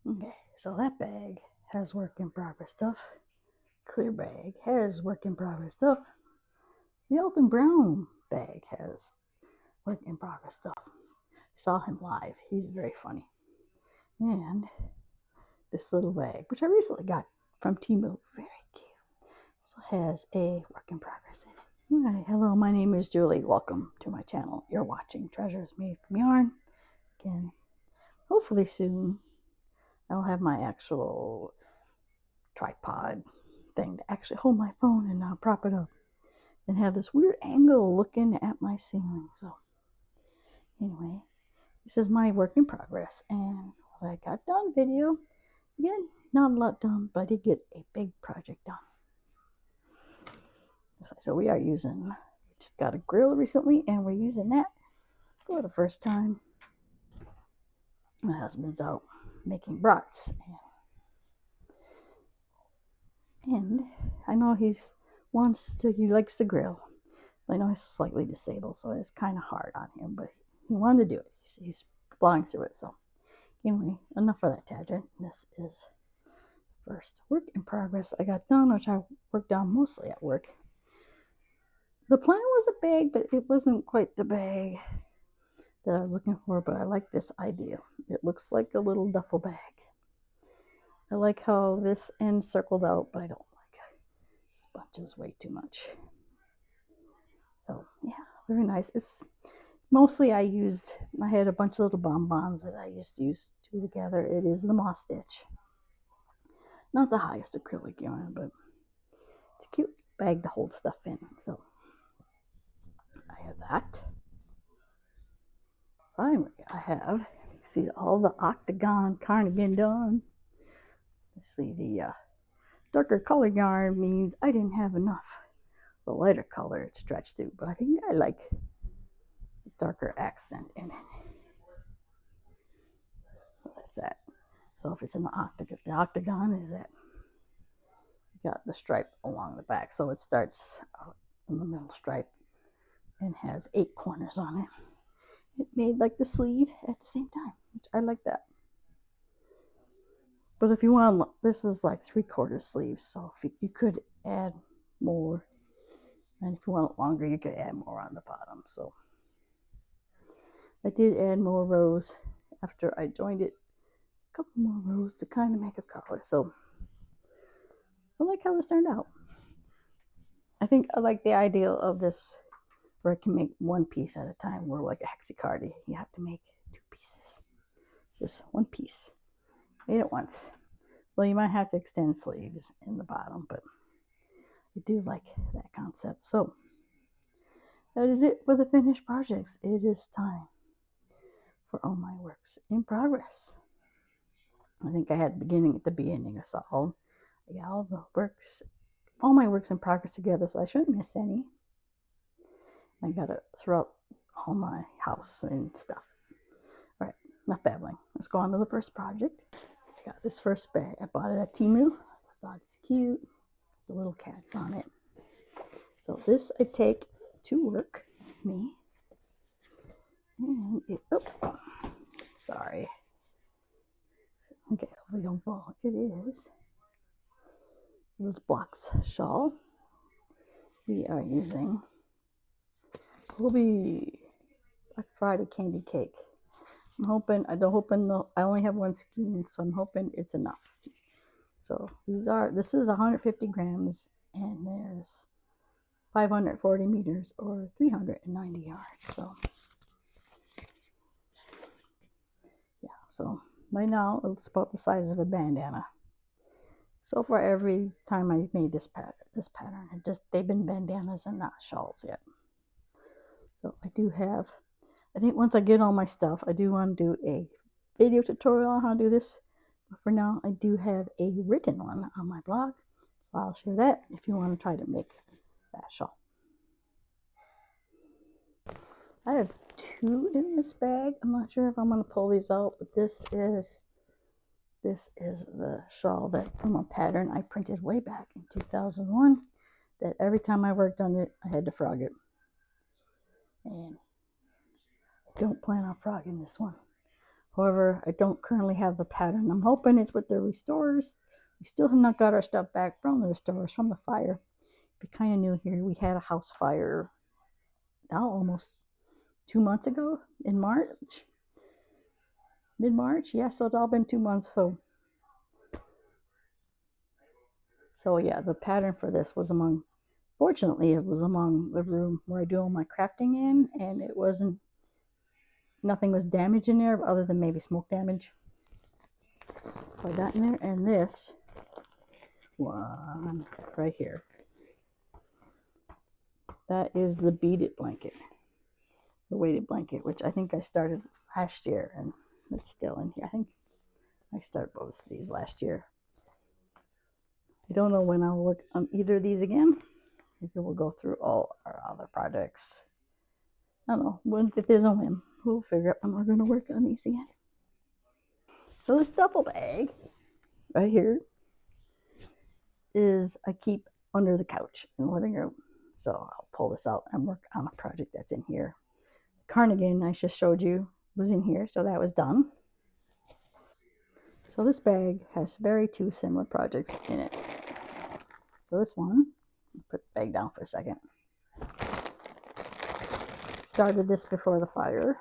Okay, so that bag has work in progress stuff. Clear bag has work in progress stuff. The Elton Brown bag has work in progress stuff. Saw him live. He's very funny. And this little bag, which I recently got from Temu, very cute. Also has a work in progress in it. Hi, hello, my name is Julie. Welcome to my channel. You're watching Treasures Made from Yarn. Again, hopefully soon I'll have my actual tripod thing to actually hold my phone and not prop it up and have this weird angle looking at my ceiling. So anyway, this is my work in progress and what I got done video. Again, not a lot done, but I did get a big project done. So we are using, just got a grill recently and we're using that for the first time. My husband's out making brats and I know he likes to grill. I know he's slightly disabled, so it's kind of hard on him, but he wanted to do it. He's plowing through it. So anyway, enough of that tangent. This is first work in progress I got done, which I worked on mostly at work. The plan was a bag, but it wasn't quite the bag that I was looking for, but I like this idea. It looks like a little duffel bag. I like how this end circled out, but I don't like it. This bunches way too much. So yeah, very nice. It's mostly I had a bunch of little bonbons that I used to use two together. It is the moss stitch. Not the highest acrylic yarn, but it's a cute bag to hold stuff in. So I have that. Finally, I have, see all the octagon cardigan done. Let's see, the darker color yarn means I didn't have enough the lighter color to stretch through, but I think I like the darker accent in it. That's that. So if it's in the octagon is that you got the stripe along the back, so it starts out in the middle stripe and has 8 corners on it. It made like the sleeve at the same time, which I like that. But if you want, this is like 3/4 sleeves, so if you could add more, and if you want it longer, you could add more on the bottom. So I did add more rows after I joined it, a couple more rows to kind of make a collar. So I like how this turned out. I think I like the idea of this where I can make one piece at a time, where like a hexacardi, you have to make 2 pieces. Just one piece. Made it once. Well, you might have to extend sleeves in the bottom, but I do like that concept. So that is it for the finished projects. It is time for all my works in progress. I think I had at the beginning I saw all my works in progress together, so I shouldn't miss any. I gotta throw out all my house and stuff. All right, enough babbling. Let's go on to the first project. I got this first bag. I bought it at Temu. I thought it's cute. The little cats on it. So this I take to work with me. And sorry. Okay, hopefully don't fall. It is this Blocks shawl. We are using Kobe Black Friday candy cake. I'm hoping, I only have one skein, so I'm hoping it's enough. So this is 150 grams and there's 540 meters or 390 yards. So yeah, so right now it's about the size of a bandana. So far, every time I made this pattern, they've been bandanas and not shawls yet. So I think once I get all my stuff, I do want to do a video tutorial on how to do this. But for now, I do have a written one on my blog, so I'll share that if you want to try to make that shawl. I have 2 in this bag. I'm not sure if I'm going to pull these out, but this is the shawl that from a pattern I printed way back in 2001 that every time I worked on it, I had to frog it. And I don't plan on frogging this one. However, I don't currently have the pattern. I'm hoping it's with the restorers. We still have not got our stuff back from the restorers, from the fire. Be kind of new here. We had a house fire now almost 2 months ago in March, mid-March. Yeah, so it's all been 2 months. So yeah, the pattern for this was among, fortunately, it was among the room where I do all my crafting in, and it wasn't, nothing was damaged in there other than maybe smoke damage. So I got in there, and this one right here, that is the beaded blanket, the weighted blanket, which I think I started last year, and it's still in here. I think I started both of these last year. I don't know when I'll work on either of these again. Maybe we'll go through all our other projects. I don't know. If there's a whim, we'll figure out when we're going to work on these again. So this duffel bag right here is I keep under the couch in the living room. So I'll pull this out and work on a project that's in here. Cardigan I just showed you was in here, so that was done. So this bag has very two similar projects in it. So this one, put the bag down for a second. Started this before the fire.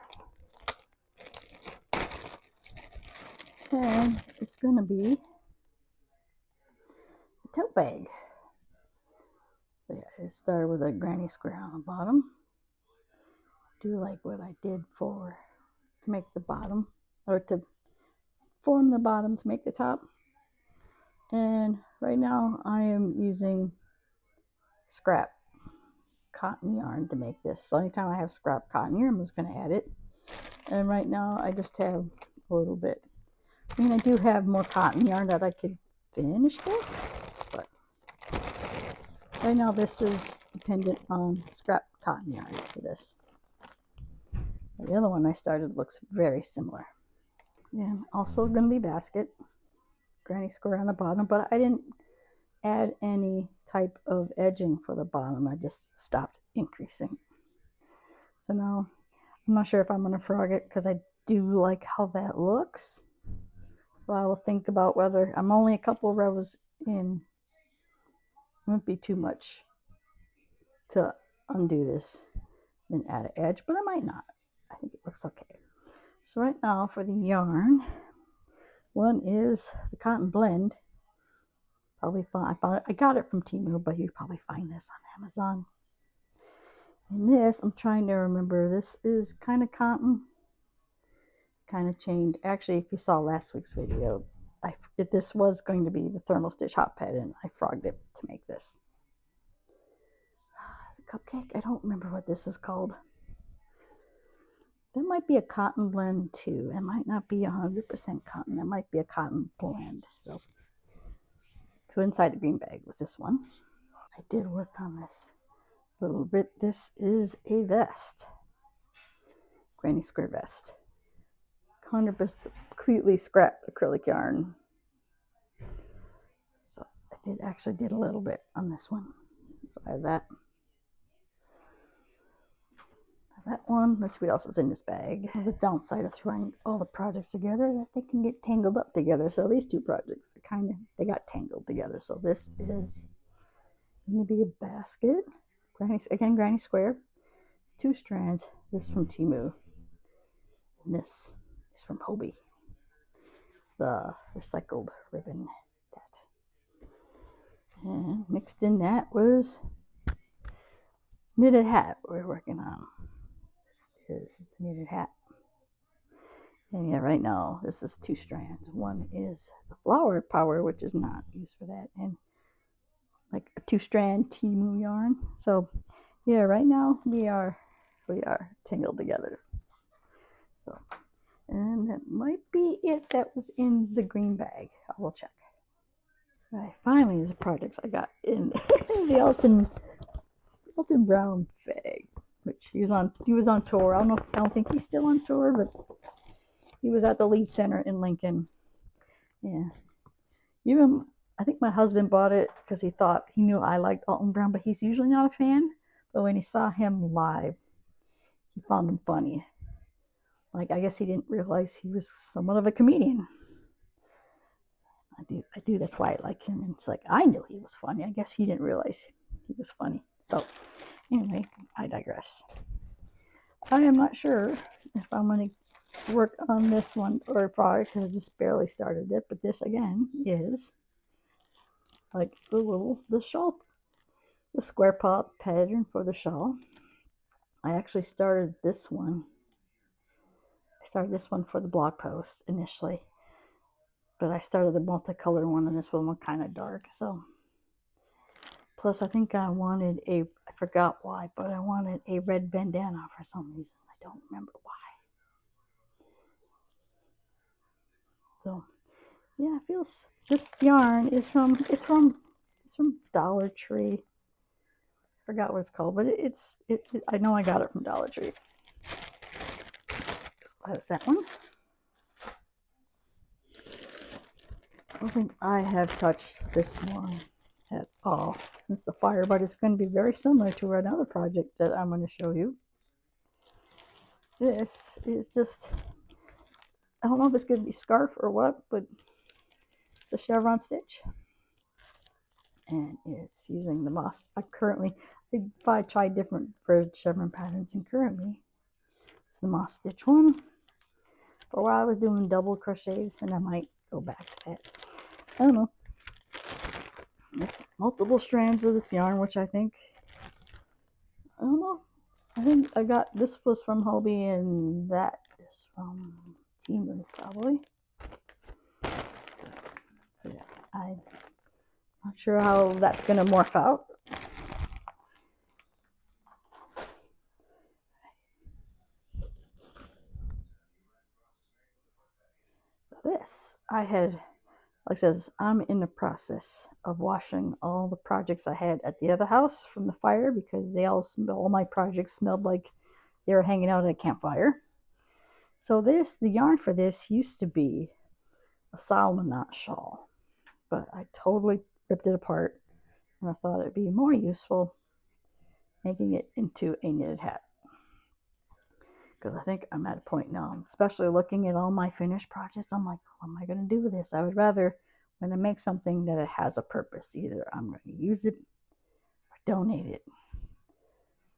And it's going to be a tote bag. So yeah, it started with a granny square on the bottom. Do like what I did to make the bottom, or to form the bottom to make the top. And right now I am using scrap cotton yarn to make this. So anytime I have scrap cotton yarn, I'm just going to add it. And right now I just have a little bit. I mean, I do have more cotton yarn that I could finish this, but right now this is dependent on scrap cotton yarn for this. The other one I started looks very similar. And also going to be basket, granny square on the bottom, but I didn't add any type of edging for the bottom. I just stopped increasing. So now I'm not sure if I'm going to frog it because I do like how that looks. So I will think about whether, I'm only a couple rows in. It won't be too much to undo this and add an edge, but I might not. I think it looks okay. So right now for the yarn, one is the cotton blend. Probably find, I got it from Temu, but you probably find this on Amazon. And this, I'm trying to remember, this is kind of cotton. It's kind of chained. Actually, if you saw last week's video, this was going to be the thermal stitch hot pad, and I frogged it to make this. It's a cupcake. I don't remember what this is called. That might be a cotton blend too. It might not be 100% cotton. That might be a cotton blend. So inside the green bag was this one. I did work on this little bit. This is a vest, granny square vest, 100% completely scrap acrylic yarn. So I actually did a little bit on this one. So I have that. That one. Let's see what else is in this bag. The downside of throwing all the projects together, that they can get tangled up together. So these two projects they got tangled together. So this is going to be a basket. Granny square. It's 2 strands. This from Temu. And this is from Hobie. The recycled ribbon. And mixed in that was knitted hat we're working on. It's a knitted hat. And yeah, right now this is 2 strands. One is the flower power, which is not used for that, and like a 2-strand Temu yarn. So yeah, right now we are tangled together. So, and that might be it that was in the green bag. I will check. Right, finally is the projects I got in the Elton Brown bag, which he was on tour. I don't think he's still on tour, but he was at the Lead Center in Lincoln. Yeah. Even I think my husband bought it because he thought he knew I liked Alton Brown, but he's usually not a fan. But when he saw him live, he found him funny. Like, I guess he didn't realize he was somewhat of a comedian. I do. That's why I like him. And it's like, I knew he was funny. I guess he didn't realize he was funny. So, anyway, I digress. I am not sure if I'm going to work on this one or far because I just barely started it. But this again is like the shawl, the square pop pattern for the shawl. I actually started this one. I started this one for the blog post initially, but I started the multicolor one, and this one was kind of dark. So, plus I think I wanted I forgot why, but I wanted a red bandana for some reason. I don't remember why. So, yeah, it feels. This yarn is from Dollar Tree. I forgot what it's called, but I know I got it from Dollar Tree. So that was that one. I don't think I have touched this one at all since the fire, but it's going to be very similar to another project that I'm going to show you. This is just, I don't know if it's going to be scarf or what, but it's a chevron stitch. And it's using the moss. I tried different chevron patterns, and currently it's the moss stitch one. For a while I was doing double crochets, and I might go back to that. I don't know. It's multiple strands of this yarn, which I don't know. I think I got, this was from Hobie, and that is from Temu, probably. So yeah, I'm not sure how that's going to morph out. So this, like I says, I'm in the process of washing all the projects I had at the other house from the fire, because all my projects smelled like they were hanging out at a campfire. So the yarn for this used to be a Solomon knot shawl, but I totally ripped it apart, and I thought it'd be more useful making it into a knitted hat. Because I think I'm at a point now, especially looking at all my finished projects, I'm like, what am I going to do with this? I would rather, when I make something, that it has a purpose. Either I'm going to use it, or donate it,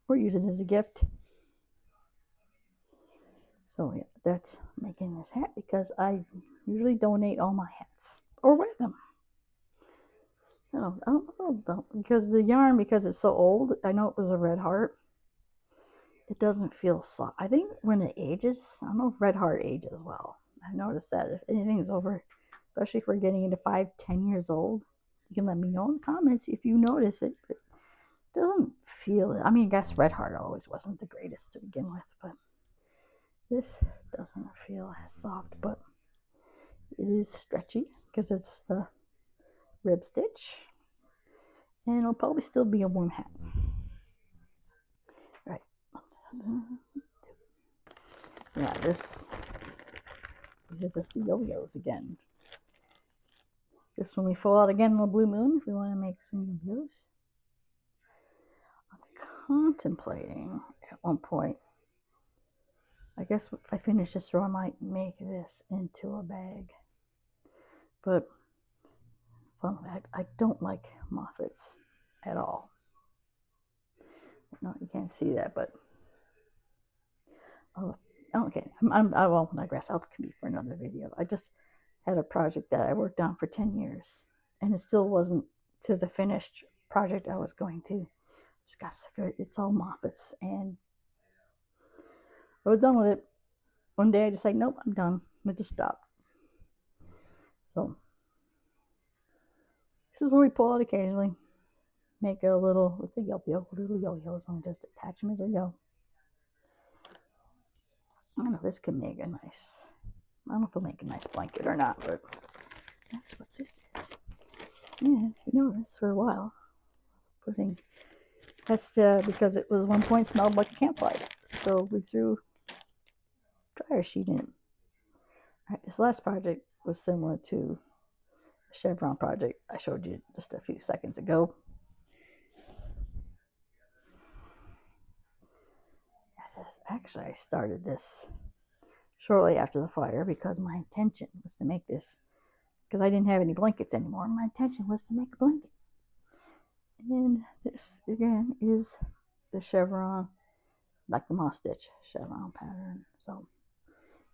or use it as a gift. So yeah, that's making this hat, because I usually donate all my hats or wear them. I don't know, because the yarn, because it's so old, I know it was a Red Heart, it doesn't feel soft. I think when it ages, I don't know if Red Heart ages well. I noticed that if anything is over, especially if we're getting into 5-10 years old, you can let me know in the comments if you notice it. But it doesn't feel it. I mean, I guess Red Heart always wasn't the greatest to begin with, but this doesn't feel as soft, but it is stretchy because it's the rib stitch, and it'll probably still be a warm hat. Right. Yeah, these are just the yo-yos again. This one we fold out again on the blue moon if we want to make some yo-yos. I'm contemplating at one point, I guess if I finish this row, I might make this into a bag. But fun fact, I don't like moffats at all. No, you can't see that, but okay, I won't digress. I'll be for another video. I just had a project that I worked on for 10 years, and it still wasn't to the finished project I was going to. Just got sick of it. It's all moffats, and I was done with it. One day I just said, nope, I'm done. I just stopped. So this is where we pull out occasionally. Make a little, let's say yo-yo, little yo-yos, and just attach them as we go. I don't know, this could make a nice, I don't know if it'll make a nice blanket or not, but that's what this is. Yeah, you notice for a while, that's because it was one point smelled like a campfire. So we threw dryer sheet in it. All right, this last project was similar to the chevron project I showed you just a few seconds ago. Actually, I started this shortly after the fire because my intention was to make this, because I didn't have any blankets anymore. My intention was to make a blanket. And this again is the chevron, like the moss stitch chevron pattern. So,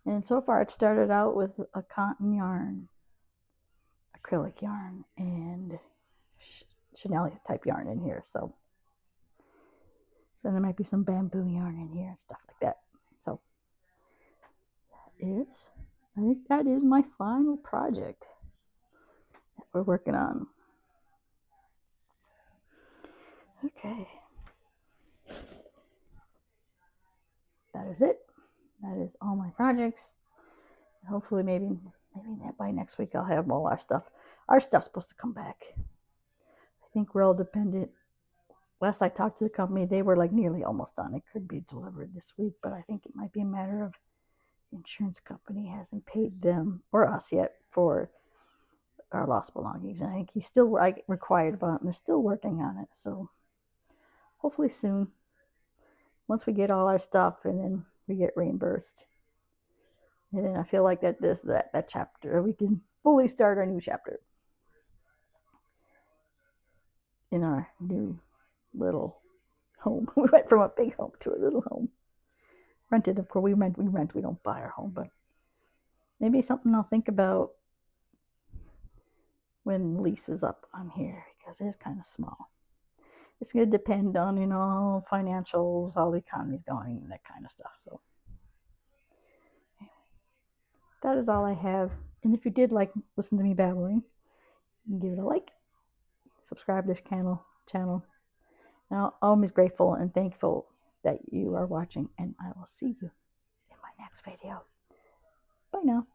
and so far it started out with a cotton yarn, acrylic yarn, and chenille type yarn in here. So there might be some bamboo yarn in here and stuff like that. So I think that is my final project that we're working on. Okay. That is it. That is all my projects. Hopefully maybe by next week I'll have all our stuff. Our stuff's supposed to come back. I think we're all dependent. Last I talked to the company, they were like nearly almost done. It could be delivered this week, but I think it might be a matter of the insurance company hasn't paid them or us yet for our lost belongings. And I think he's still required about it, and they're still working on it. So hopefully soon, once we get all our stuff and then we get reimbursed. And then I feel like that chapter, we can fully start our new chapter in our new little home. We went from a big home to a little home. Rented, of course. We rent. We don't buy our home, but maybe something I'll think about when the lease is up on here, because it's kind of small. It's going to depend on, financials, how the economy's going, and that kind of stuff. So anyway, that is all I have. And if you did listen to me babbling, you can give it a like, subscribe to this channel. And I'm always grateful and thankful that you are watching, and I will see you in my next video. Bye now.